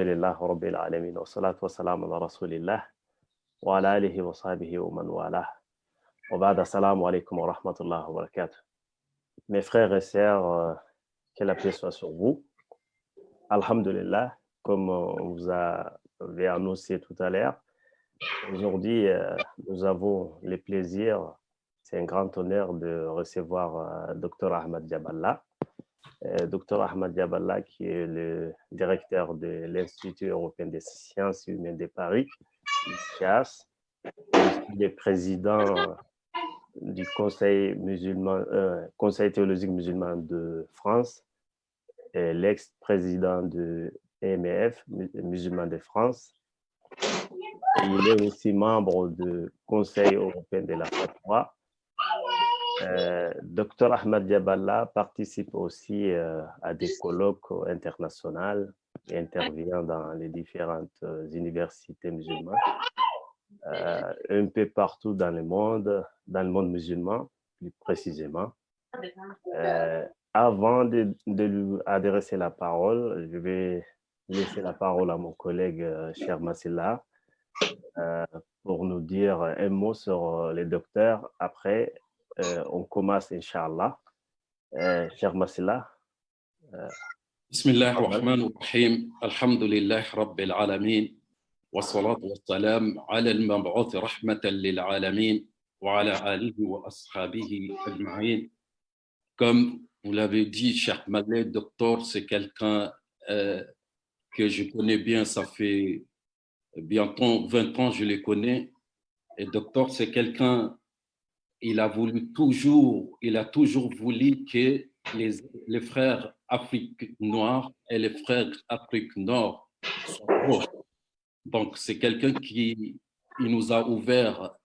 لله رب العالمين والصلاة والسلام على رسول الله وعلى آله وصحبه ومن والاه. وبعد السلام عليكم ورحمة الله وبركاته. Mes frères et sœurs, que la paix soit sur vous. Alhamdulillah, comme on vous avait annoncé tout à l'heure, aujourd'hui, nous avons le plaisir, c'est un grand honneur de recevoir Dr Ahmad Jaballah. Dr Ahmad Jaballah, qui est le directeur de l'Institut européen des sciences humaines de Paris, ISCHAS, le président du Conseil musulman, Conseil théologique musulman de France, et l'ex-président de EMF, musulman de France. Et il est aussi membre du Conseil européen de la fatwa. Dr Ahmad Jaballah participe aussi à des colloques internationaux et intervient dans les différentes universités musulmanes, un peu partout dans le monde musulman, plus précisément. Avant de lui adresser la parole, je vais laisser la parole à mon collègue Cher Massila pour nous dire un mot sur les docteurs. Après, on commence, Inch'Allah. Cher Massila. بسم الله الرحمن الرحيم الحمد لله رب العالمين والصلاة والسلام على المبعوث رحمة للعالمين وعلى آله وأصحابه أجمعين. Comme vous l'avez dit, Cheikh Madley, docteur, c'est quelqu'un que je connais bien, ça fait bientôt 20 ans je le connais. Et docteur, c'est quelqu'un, il a toujours voulu que les frères Afrique noire et les frères Afrique nord soient proches. Donc, c'est quelqu'un qui nous a ouvert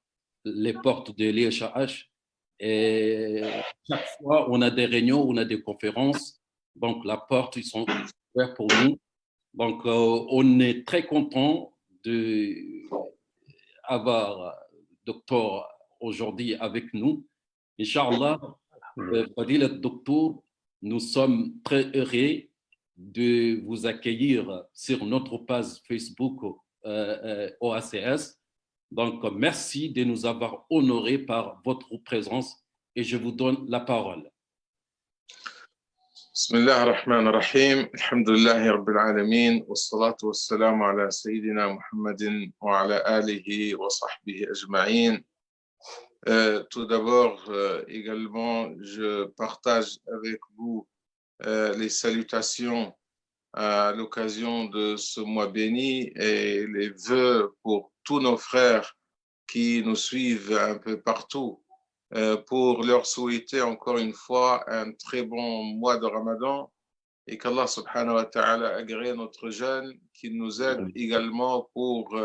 les portes de l'IHH. Et chaque fois, on a des réunions, on a des conférences. Donc, la porte, ils sont ouverts pour nous. Donc, on est très content d'avoir docteur aujourd'hui avec nous. Inch'Allah, Fadilat Docteur, nous sommes très heureux de vous accueillir sur notre page Facebook OACS. Donc, merci de nous avoir honorés par votre présence et je vous donne la parole. بسم الله الرحمن الرحيم الحمد لله رب العالمين والصلاة والسلام على سيدنا محمد وعلى آله وصحبه أجمعين. Tout d'abord, également, je partage avec vous les salutations à l'occasion de ce mois béni et les vœux pour tous nos frères qui nous suivent un peu partout pour leur souhaiter encore une fois un très bon mois de Ramadan et qu'Allah subhanahu wa ta'ala agrée notre jeûne, qu'il nous aide également pour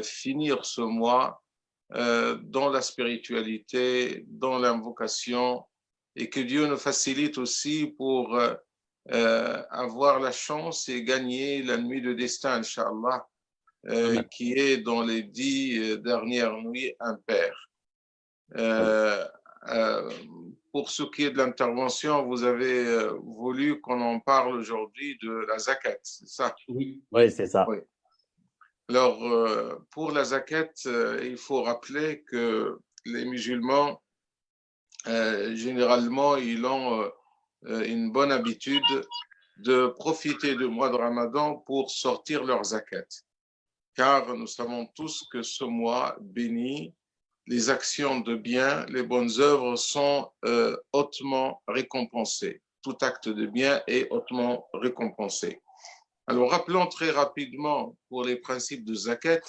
finir ce mois dans la spiritualité, dans l'invocation, et que Dieu nous facilite aussi pour avoir la chance et gagner la nuit de destin, Inch'Allah, qui est dans les 10 dernières nuits impaires. Pour ce qui est de l'intervention, vous avez voulu qu'on en parle aujourd'hui de la zakat, c'est ça? Oui, c'est ça. Oui. Alors, pour la zakat, il faut rappeler que les musulmans, généralement, ils ont une bonne habitude de profiter du mois de Ramadan pour sortir leur zakat. Car nous savons tous que ce mois béni, les actions de bien, les bonnes œuvres sont hautement récompensées. Tout acte de bien est hautement récompensé. Alors, rappelons très rapidement pour les principes de zakat.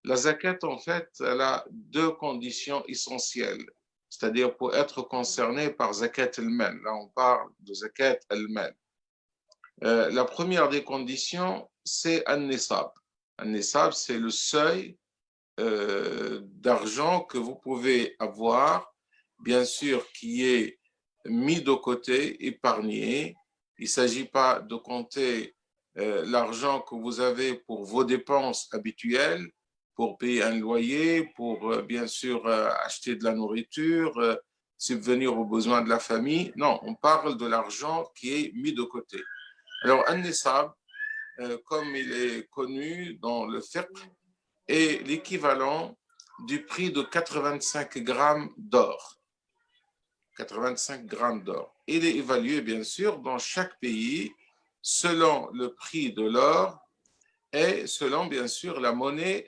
La zakat, en fait, elle a deux conditions essentielles, c'est-à-dire pour être concerné par zakat al-mal. Là, on parle de zakat al-mal. La première des conditions, c'est an-nisab. An-nisab, c'est le seuil d'argent que vous pouvez avoir, bien sûr, qui est mis de côté, épargné. Il ne s'agit pas de compter l'argent que vous avez pour vos dépenses habituelles, pour payer un loyer, pour bien sûr acheter de la nourriture, subvenir aux besoins de la famille. Non, on parle de l'argent qui est mis de côté. Alors, un nisab, comme il est connu dans le fiqh, est l'équivalent du prix de 85 grammes d'or. 85 grammes d'or. Il est évalué, bien sûr, dans chaque pays selon le prix de l'or et selon, bien sûr, la monnaie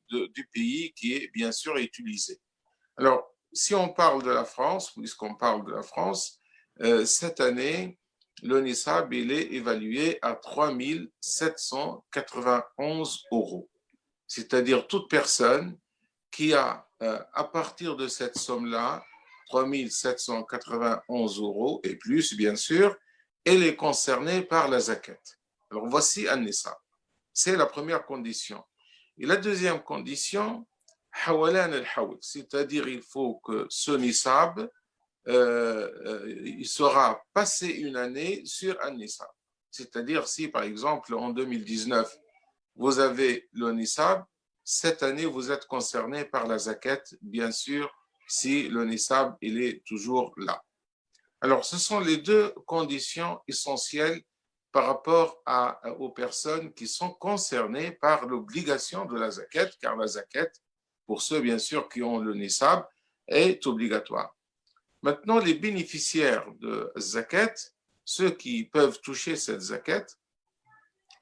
du pays qui est, bien sûr, utilisée. Alors, si on parle de la France, puisqu'on parle de la France, cette année, le Nisab, il est évalué à 3 791 euros. C'est-à-dire toute personne qui a, à partir de cette somme-là, 3 791 euros et plus, bien sûr, elle est concernée par la zakat. Alors, voici un Nisab. C'est la première condition. Et la deuxième condition, hawalan al-hawl, c'est-à-dire il faut que ce Nisab, il sera passé une année sur un Nisab. C'est-à-dire si, par exemple, en 2019, vous avez le Nisab, cette année, vous êtes concerné par la zakat, bien sûr, si le Nisab, il est toujours là. Alors, ce sont les deux conditions essentielles par rapport aux personnes qui sont concernées par l'obligation de la zakat, car la zakat, pour ceux, bien sûr, qui ont le Nisab, est obligatoire. Maintenant, les bénéficiaires de zakat, ceux qui peuvent toucher cette zakat,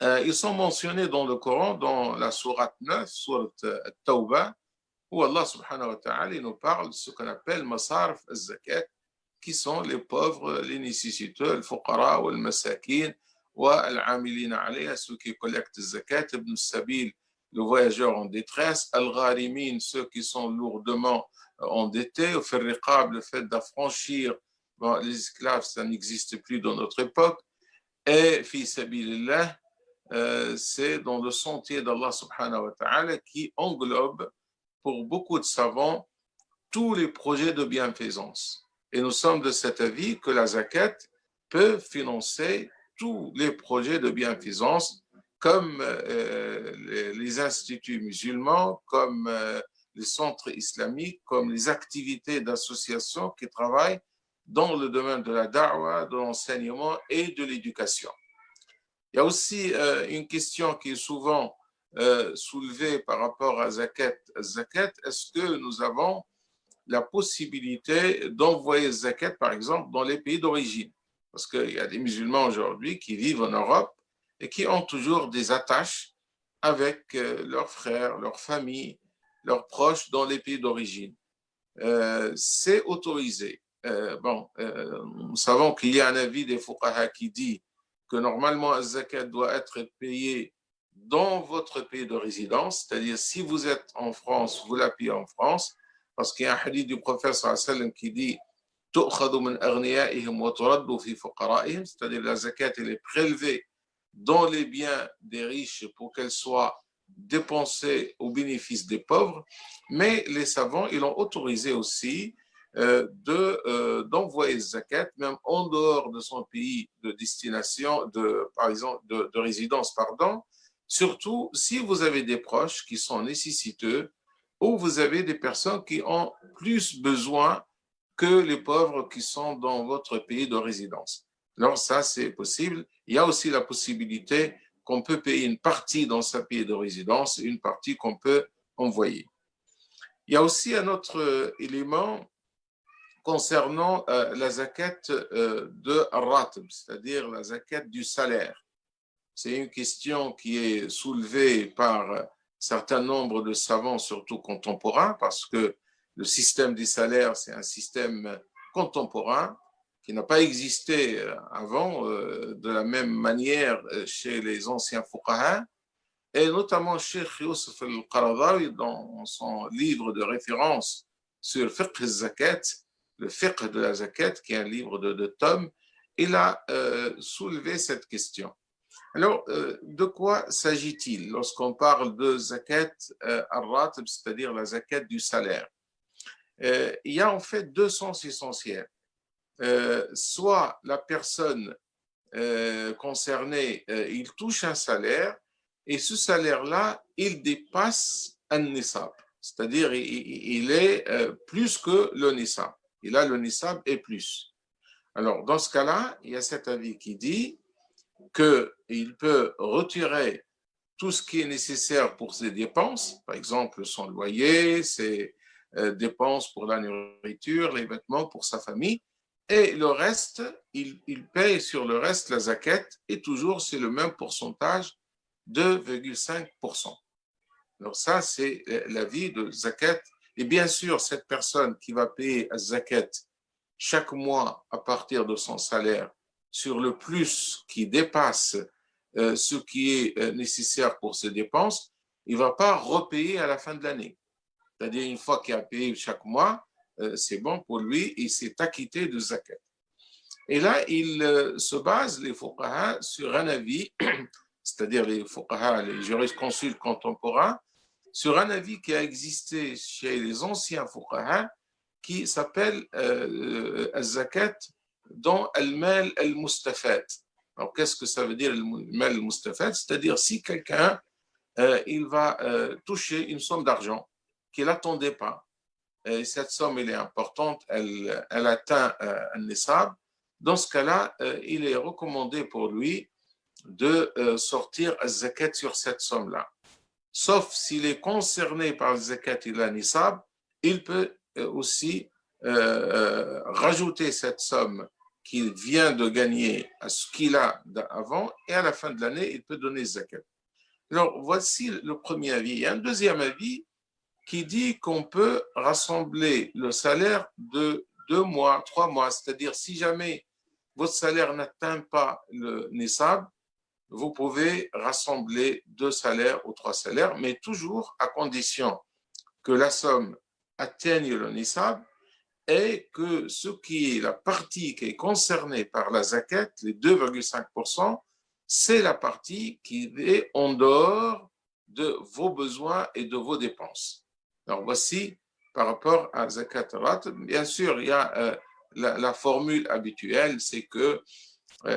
ils sont mentionnés dans le Coran, dans la sourate 9, sourate Tawbah, où Allah subhanahu wa ta'ala nous parle de ce qu'on appelle masarf al-zakat, qui sont les pauvres, les nécessiteux, le fuqara ou le masakin, ou al-amilina alayha, ceux qui collectent le zakat, ibn sabil, le voyageur en détresse, al-gharimin, ceux qui sont lourdement endettés, au firriqab, le fait d'affranchir les esclaves, ça n'existe plus dans notre époque, et fi sabilillah, c'est dans le sentier d'Allah subhanahu wa ta'ala qui englobe pour beaucoup de savants tous les projets de bienfaisance. Et nous sommes de cet avis que la zakat peut financer tous les projets de bienfaisance comme les instituts musulmans, comme les centres islamiques, comme les activités d'associations qui travaillent dans le domaine de la da'wa, de l'enseignement et de l'éducation. Il y a aussi une question qui est souvent soulevée par rapport à zakat. Zakat, est-ce que nous avons la possibilité d'envoyer zakat, par exemple, dans les pays d'origine? Parce qu'il y a des musulmans aujourd'hui qui vivent en Europe et qui ont toujours des attaches avec leurs frères, leurs familles, leurs proches dans les pays d'origine. C'est autorisé. Nous savons qu'il y a un avis des fuqaha qui dit que normalement, la zakat doit être payée dans votre pays de résidence, c'est-à-dire si vous êtes en France, vous la payez en France, parce qu'il y a un hadith du prophète sallallahu alayhi wa sallam qui dit c'est-à-dire la zakat, elle est prélevée dans les biens des riches pour qu'elle soit dépensée au bénéfice des pauvres, mais les savants, ils ont autorisé aussi d'envoyer zakat, même en dehors de son pays de destination, par exemple, de résidence, pardon, surtout si vous avez des proches qui sont nécessiteux ou vous avez des personnes qui ont plus besoin que les pauvres qui sont dans votre pays de résidence. Alors ça, c'est possible. Il y a aussi la possibilité qu'on peut payer une partie dans sa pays de résidence et une partie qu'on peut envoyer. Il y a aussi un autre élément concernant la zakat de ratb, c'est-à-dire la zakat du salaire. C'est une question qui est soulevée par un certain nombre de savants, surtout contemporains, parce que le système des salaires, c'est un système contemporain qui n'a pas existé avant de la même manière chez les anciens fuqaha, et notamment Cheikh Youssef al-Qaradawi, dans son livre de référence sur fiqh al-zakat, le fiqh de la zakat, qui est un livre de tomes, il a soulevé cette question. Alors, de quoi s'agit-il lorsqu'on parle de zakat al-ratib, c'est-à-dire la zakat du salaire? Il y a en fait deux sens essentiels. Soit la personne concernée, il touche un salaire, et ce salaire-là, il dépasse un nisab, c'est-à-dire il est plus que le nisab. Et là, le nisab est plus. Alors, dans ce cas-là, il y a cet avis qui dit que il peut retirer tout ce qui est nécessaire pour ses dépenses, par exemple son loyer, ses dépenses pour la nourriture, les vêtements pour sa famille, et le reste, il paye sur le reste la zakat, et toujours c'est le même pourcentage, 2,5%. Alors ça, c'est l'avis de zakat. Et bien sûr, cette personne qui va payer la zakat chaque mois à partir de son salaire sur le plus qui dépasse ce qui est nécessaire pour ses dépenses, il ne va pas repayer à la fin de l'année. C'est-à-dire, une fois qu'il a payé chaque mois, c'est bon pour lui, il s'est acquitté de zakat. Et là, il se base, les fuqaha, sur un avis, c'est-à-dire les fuqaha, les jurisconsultes contemporains, sur un avis qui a existé chez les anciens fuqaha, qui s'appelle al-zakat dans al-mal al-mustafat. Alors, qu'est-ce que ça veut dire al-mal al-mustafat? C'est-à-dire, si quelqu'un il va toucher une somme d'argent qu'il n'attendait pas, et cette somme elle est importante, elle atteint un nisab, dans ce cas-là, il est recommandé pour lui de sortir al-zakat sur cette somme-là. Sauf s'il est concerné par le zakat et la nisab, il peut aussi rajouter cette somme qu'il vient de gagner à ce qu'il a avant, et à la fin de l'année, il peut donner zakat. Alors, voici le premier avis. Il y a un deuxième avis qui dit qu'on peut rassembler le salaire de 2 mois, 3 mois, c'est-à-dire si jamais votre salaire n'atteint pas le nisab, vous pouvez rassembler 2 salaires ou 3 salaires, mais toujours à condition que la somme atteigne le nisab et que ce qui est la partie qui est concernée par la zakat, les 2,5%, c'est la partie qui est en dehors de vos besoins et de vos dépenses. Alors voici par rapport à zakat al-fitr. Bien sûr, il y a la formule habituelle, c'est que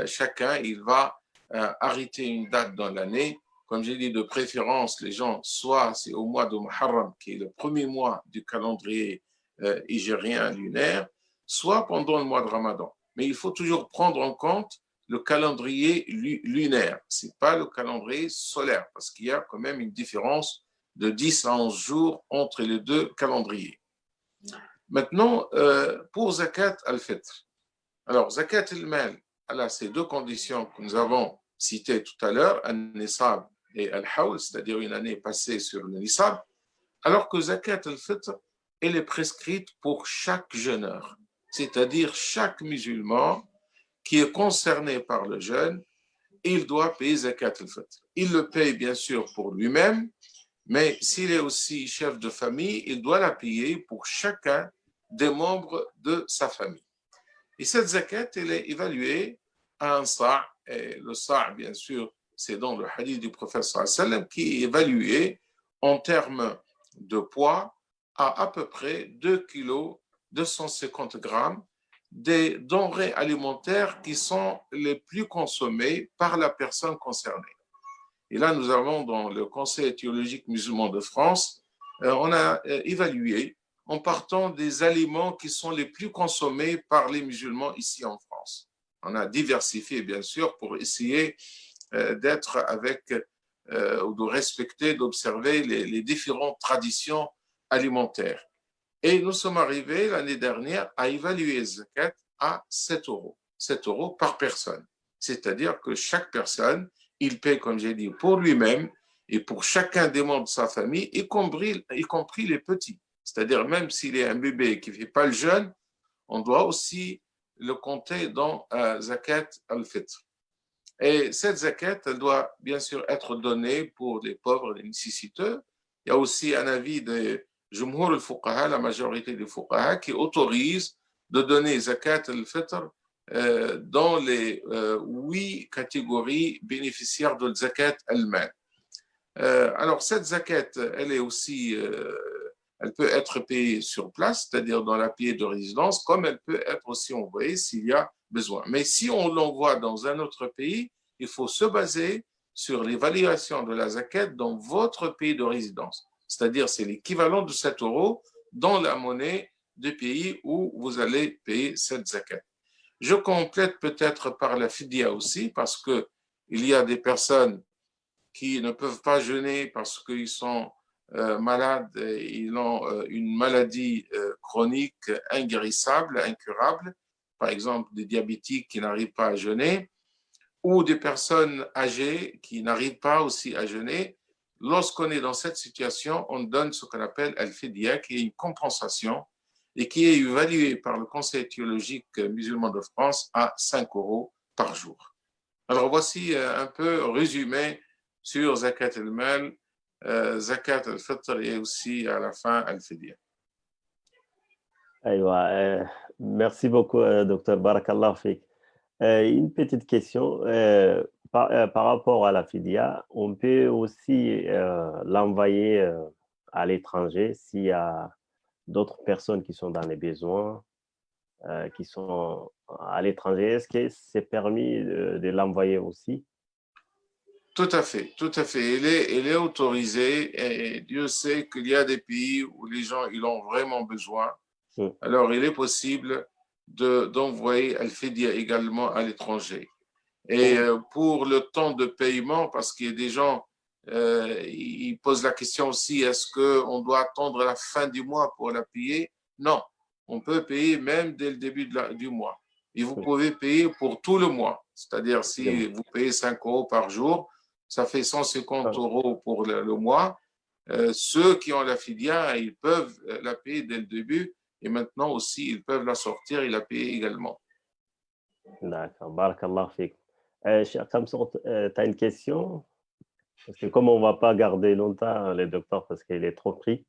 chacun il va arrêter une date dans l'année. Comme j'ai dit, de préférence, les gens, soit c'est au mois de Muharram, qui est le premier mois du calendrier hijrien lunaire, soit pendant le mois de Ramadan. Mais il faut toujours prendre en compte le calendrier lunaire. Ce n'est pas le calendrier solaire, parce qu'il y a quand même une différence de 10 à 11 jours entre les deux calendriers. Maintenant, pour Zakat al-Fitr. Alors, Zakat al-Mal, elle a ces deux conditions que nous avons citées tout à l'heure, al-Nisab et al-Hawl, c'est-à-dire une année passée sur le Nisab, alors que Zakat al-Fitr, elle est prescrite pour chaque jeûneur, c'est-à-dire chaque musulman qui est concerné par le jeûne, il doit payer Zakat al-Fitr. Il le paye bien sûr pour lui-même, mais s'il est aussi chef de famille, il doit la payer pour chacun des membres de sa famille. Et cette zakat, elle est évaluée à un sa', et le sa', bien sûr, c'est dans le hadith du prophète sallam qui est évalué en termes de poids à peu près 2 kg 250 grammes des denrées alimentaires qui sont les plus consommées par la personne concernée. Et là, nous avons dans le Conseil théologique musulman de France, on a évalué en partant des aliments qui sont les plus consommés par les musulmans ici en France. On a diversifié, bien sûr, pour essayer d'être avec, ou de respecter, d'observer les différentes traditions alimentaires. Et nous sommes arrivés l'année dernière à évaluer le zakat à 7 euros. 7 euros par personne. C'est-à-dire que chaque personne, il paie, comme j'ai dit, pour lui-même et pour chacun des membres de sa famille, y compris les petits. C'est-à-dire même s'il est un bébé qui ne fait pas le jeûne, on doit aussi le compter dans zakat al-fitr. Et cette zakat, elle doit bien sûr être donnée pour les pauvres, les nécessiteux. Il y a aussi un avis de Jumhur al-Fuqaha, la majorité des Fuqaha, qui autorise de donner zakat al-fitr dans les 8 catégories bénéficiaires de zakat al-mal. Alors cette zakat, elle est aussi, elle peut être payée sur place, c'est-à-dire dans la pays de résidence, comme elle peut être aussi envoyée s'il y a besoin. Mais si on l'envoie dans un autre pays, il faut se baser sur l'évaluation de la zakat dans votre pays de résidence. C'est-à-dire c'est l'équivalent de 7 euros dans la monnaie du pays où vous allez payer cette zakat. Je complète peut-être par la fidya aussi, parce que il y a des personnes qui ne peuvent pas jeûner parce qu'ils sont malades, ils ont une maladie chronique inguérissable, incurable, par exemple des diabétiques qui n'arrivent pas à jeûner, ou des personnes âgées qui n'arrivent pas aussi à jeûner. Lorsqu'on est dans cette situation, on donne ce qu'on appelle al-fidya, qui est une compensation et qui est évaluée par le Conseil théologique musulman de France à 5 € par jour. Alors voici un peu résumé sur Zakat al-Mal, Zakat al-Fitr et aussi à la fin al-Fidya. Merci beaucoup, docteur Barakallah Fik. Une petite question. Par rapport à la Fidya, on peut aussi l'envoyer à l'étranger s'il y a d'autres personnes qui sont dans les besoins, qui sont à l'étranger. Est-ce que c'est permis de l'envoyer aussi? Tout à fait, tout à fait. Il est autorisé et Dieu sait qu'il y a des pays où les gens ils ont vraiment besoin. Alors, il est possible d'envoyer al-Fidya également à l'étranger. Et pour le temps de paiement, parce qu'il y a des gens, ils posent la question aussi, est-ce qu'on doit attendre la fin du mois pour la payer? Non, on peut payer même dès le début du mois. Et vous pouvez payer pour tout le mois. C'est-à-dire, si vous payez 5 € par jour, ça fait 150 € pour le mois. Ceux qui ont la Fidya, ils peuvent la payer dès le début. Et maintenant aussi, ils peuvent la sortir et la payer également. D'accord, barakallah fik. Cheikh Kamsour, tu as une question? Parce que comme on ne va pas garder longtemps le docteur parce qu'il est trop pris,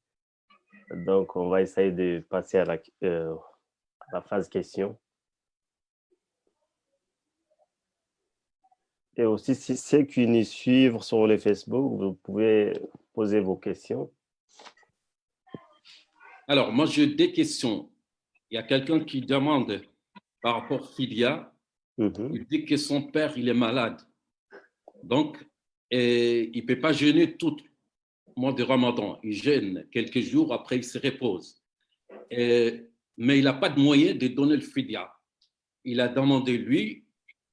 donc on va essayer de passer à la phase question. Et aussi, si ceux qui nous suivent sur le Facebook, vous pouvez poser vos questions. Alors, moi, j'ai des questions. Il y a quelqu'un qui demande par rapport à Fidya, il dit que son père, il est malade. Donc, il ne peut pas jeûner tout le mois de Ramadan. Il jeûne quelques jours, après il se repose. Mais il n'a pas de moyen de donner le Fidya. Il a demandé, lui,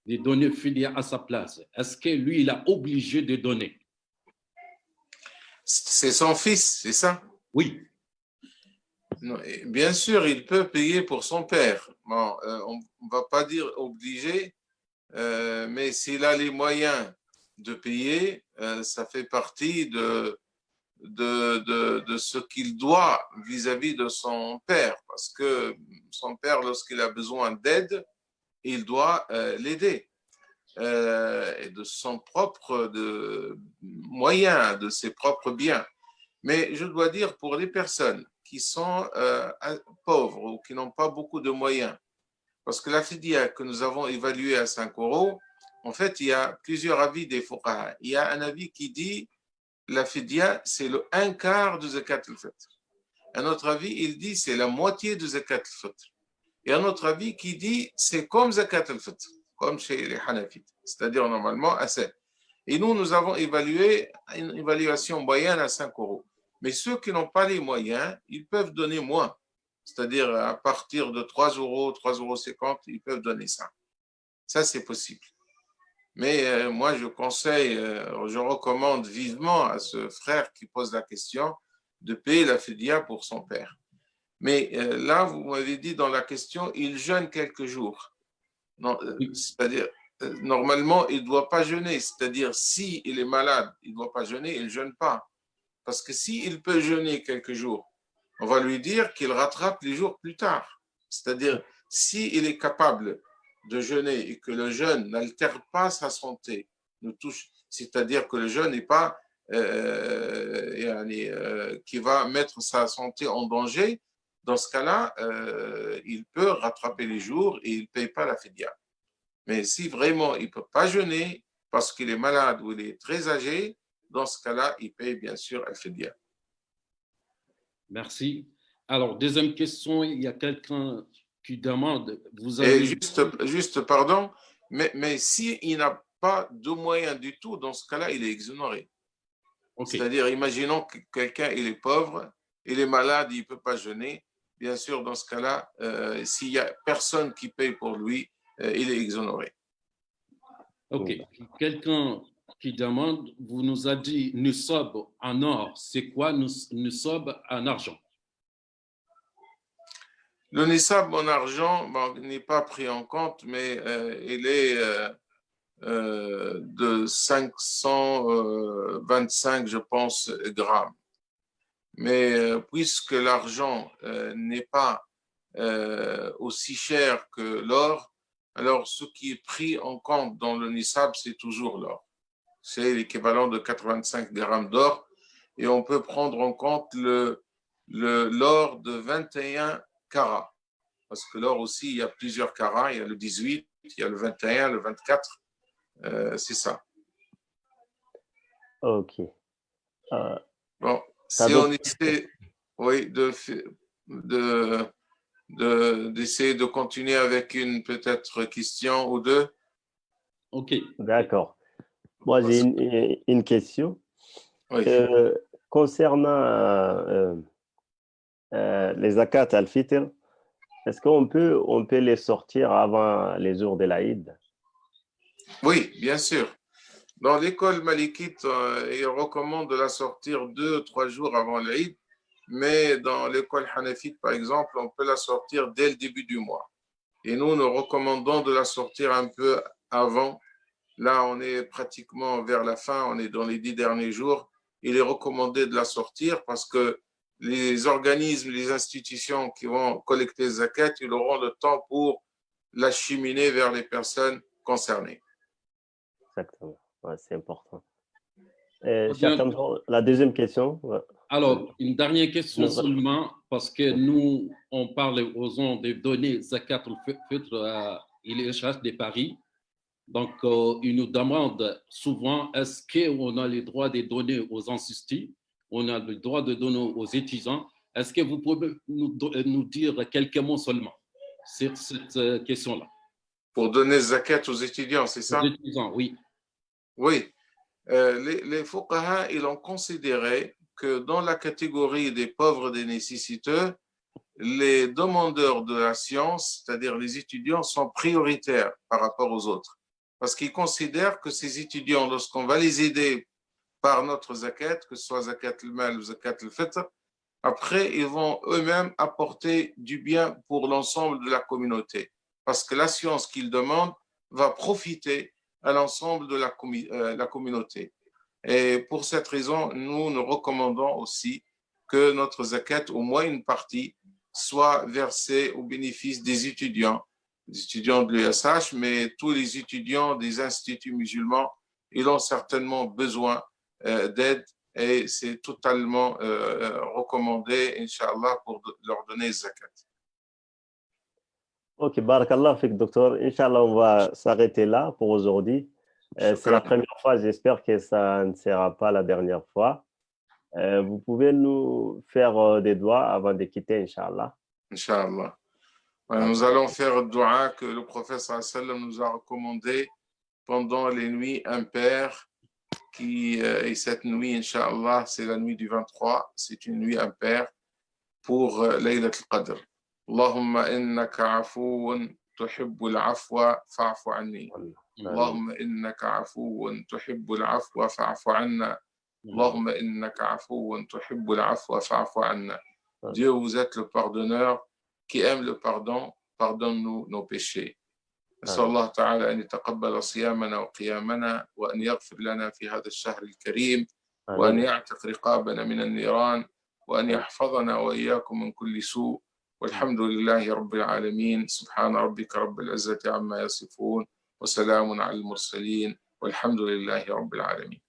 de donner le Fidya à sa place. Est-ce que lui, il a obligé de donner? C'est son fils, c'est ça? Oui. Non, bien sûr, il peut payer pour son père. Bon, on ne va pas dire obligé, mais s'il a les moyens de payer, ça fait partie de ce qu'il doit vis-à-vis de son père. Parce que son père, lorsqu'il a besoin d'aide, il doit l'aider. Et de son propre moyen, de ses propres biens. Mais je dois dire, pour les personnes qui sont pauvres ou qui n'ont pas beaucoup de moyens, parce que la fidya que nous avons évaluée à 5 €, en fait, il y a plusieurs avis des fuqaha. Il y a un avis qui dit la fidya, c'est le 1/4 de zakat al-fitr. Un autre avis, il dit c'est la moitié de zakat al-fitr. Et un autre avis qui dit c'est comme zakat al-fitr, comme chez les Hanafites, c'est-à-dire normalement à 7. Et nous avons évalué une évaluation moyenne à 5 €. Mais ceux qui n'ont pas les moyens, ils peuvent donner moins. C'est-à-dire à partir de 3 €, 3,50 €, ils peuvent donner ça. Ça, c'est possible. Mais moi, je conseille, je recommande vivement à ce frère qui pose la question de payer la fidya pour son père. Mais là, vous m'avez dit dans la question, il jeûne quelques jours. Non, c'est-à-dire, normalement, il ne doit pas jeûner. C'est-à-dire, s'il est malade, il ne doit pas jeûner, il ne jeûne pas. Parce que s'il peut jeûner quelques jours, on va lui dire qu'il rattrape les jours plus tard. C'est-à-dire, s'il est capable de jeûner et que le jeûne n'altère pas sa santé, c'est-à-dire que le jeûne n'est pas qui va mettre sa santé en danger, dans ce cas-là, il peut rattraper les jours et il ne paye pas la fidya. Mais si vraiment il ne peut pas jeûner parce qu'il est malade ou il est très âgé, dans ce cas-là, il paye bien sûr la fidya. Merci. Alors, deuxième question, il y a quelqu'un qui demande, vous avez... Et juste, pardon, mais s'il n'a pas de moyens du tout, dans ce cas-là, il est exonéré. Okay. C'est-à-dire, imaginons que quelqu'un, il est pauvre, il est malade, il ne peut pas jeûner. Bien sûr, dans ce cas-là, s'il n'y a personne qui paye pour lui, il est exonéré. Ok. Quelqu'un qui demande, vous nous a dit nisab en or. C'est quoi nisab en argent? Le nisab en argent n'est pas pris en compte, mais il est de 525, je pense, grammes. Mais puisque l'argent n'est pas aussi cher que l'or, alors ce qui est pris en compte dans le nisab, c'est toujours l'or. C'est l'équivalent de 85 grammes d'or. Et on peut prendre en compte l'or de 21 carats. Parce que l'or aussi, il y a plusieurs carats. Il y a le 18, il y a le 21, le 24. C'est ça. Ok. Bon, si on essaie, oui, d'essayer de continuer avec une peut-être question ou deux. Ok. D'accord. Moi, j'ai une question. Oui. Concernant les zakat al-fitr, est-ce qu'on peut les sortir avant les jours de l'Aïd? Oui, bien sûr. Dans l'école malikite, ils recommandent de la sortir 2 ou 3 jours avant l'Aïd, mais dans l'école hanafite, par exemple, on peut la sortir dès le début du mois. Et nous recommandons de la sortir un peu avant. Là, on est pratiquement vers la fin, on est dans les 10 derniers jours. Il est recommandé de la sortir parce que les organismes, les institutions qui vont collecter les zakat, ils auront le temps pour l'acheminer vers les personnes concernées. Exactement. Ouais, c'est important. La deuxième question. Alors, une dernière question seulement, parce que nous, on parle aux gens de donner zakat al-fitr à l'IHH de Paris. Donc, ils nous demandent souvent, est-ce qu'on a le droit de donner aux instituts? On a le droit de donner aux étudiants? Est-ce que vous pouvez nous dire quelques mots seulement sur cette question-là? Pour donner zakat aux étudiants, c'est ça? Aux étudiants, oui. Oui. Les fuqaha, ils ont considéré que dans la catégorie des pauvres, des nécessiteux, les demandeurs de la science, c'est-à-dire les étudiants, sont prioritaires par rapport aux autres. Parce qu'ils considèrent que ces étudiants, lorsqu'on va les aider par notre zakat, que ce soit zakat al-mal ou zakat al-fitr, après, ils vont eux-mêmes apporter du bien pour l'ensemble de la communauté. Parce que la science qu'ils demandent va profiter à l'ensemble de la communauté. Et pour cette raison, nous recommandons aussi que notre zakat, au moins une partie, soit versée au bénéfice des étudiants de l'USH, mais tous les étudiants des instituts musulmans, ils ont certainement besoin d'aide et c'est totalement recommandé, Inch'Allah, pour leur donner zakat. Ok, barakallah fik, docteur. Inch'Allah, on va s'arrêter là pour aujourd'hui. C'est la première fois, j'espère que ça ne sera pas la dernière fois. Vous pouvez nous faire des doigts avant de quitter, Inch'Allah. Inch'Allah. Nous allons faire le dua que le prophète sallam nous a recommandé pendant les nuits impaires. Et cette nuit, Inch'Allah, c'est la nuit du 23. C'est une nuit impaire pour Laylat al-Qadr. Allahumma innaka afoun tuhibbul afwa fa'fu anni. اللهم إنك عفو تحب العفو فاعف عنا اللهم إنك عفو تحب العفو فاعف عنا. Dieu, vous êtes le pardonneur qui aime le pardon, pardonne-nous nos péchés. نسأل الله تعالى أن يتقبل صيامنا وقيامنا وأن يغفر لنا في هذا الشهر الكريم وأن يعتق رقابنا من النيران وأن يحفظنا وإياكم من كل سوء والحمد لله رب العالمين. سبحان ربك رب العزة عما يصفون وسلام على المرسلين والحمد لله رب العالمين.